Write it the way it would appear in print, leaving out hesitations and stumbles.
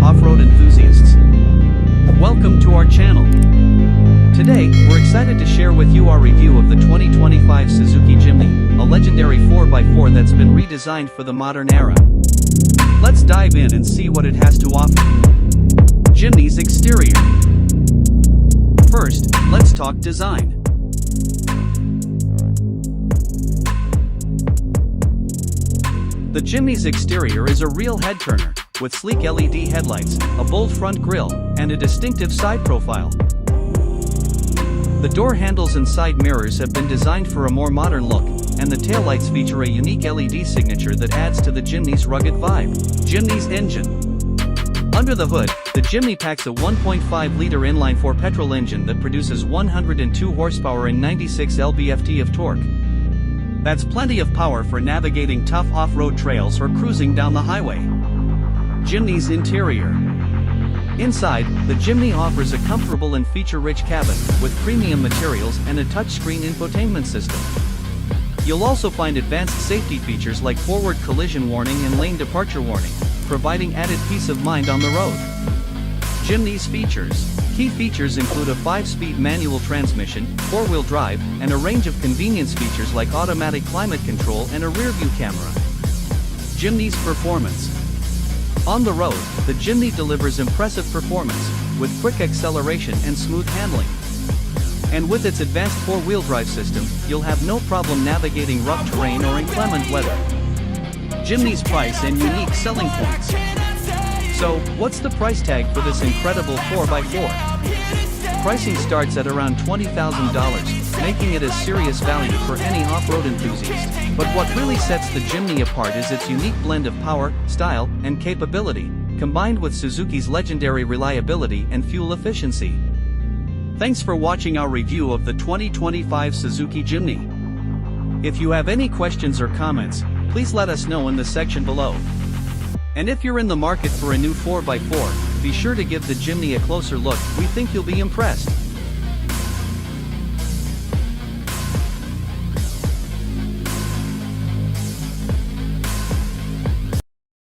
off-road enthusiasts. Welcome to our channel. Today, we're excited to share with you our review of the 2025 Suzuki Jimny, a legendary 4x4 that's been redesigned for the modern era. Let's dive in and see what it has to offer. Jimny's exterior. First, let's talk design. The Jimny's exterior is a real head-turner, with sleek LED headlights, a bold front grille, and a distinctive side profile. The door handles and side mirrors have been designed for a more modern look, and the taillights feature a unique LED signature that adds to the Jimny's rugged vibe. Jimny's engine. Under the hood, the Jimny packs a 1.5-liter inline-4 petrol engine that produces 102 horsepower and 96 lb-ft of torque. That's plenty of power for navigating tough off-road trails or cruising down the highway. Jimny's interior. Inside, the Jimny offers a comfortable and feature-rich cabin, with premium materials and a touchscreen infotainment system. You'll also find advanced safety features like forward collision warning and lane departure warning, providing added peace of mind on the road. Jimny's features. Key features include a 5-speed manual transmission, 4-wheel drive, and a range of convenience features like automatic climate control and a rear-view camera. Jimny's performance. On the road, the Jimny delivers impressive performance, with quick acceleration and smooth handling. And with its advanced 4-wheel drive system, you'll have no problem navigating rough terrain or inclement weather. Jimny's price and unique selling points. So, what's the price tag for this incredible 4x4? Pricing starts at around $20,000, making it a serious value for any off-road enthusiast. But what really sets the Jimny apart is its unique blend of power, style, and capability, combined with Suzuki's legendary reliability and fuel efficiency. Thanks for watching our review of the 2025 Suzuki Jimny. If you have any questions or comments, please let us know in the section below. And if you're in the market for a new 4x4, be sure to give the Jimny a closer look. We think you'll be impressed.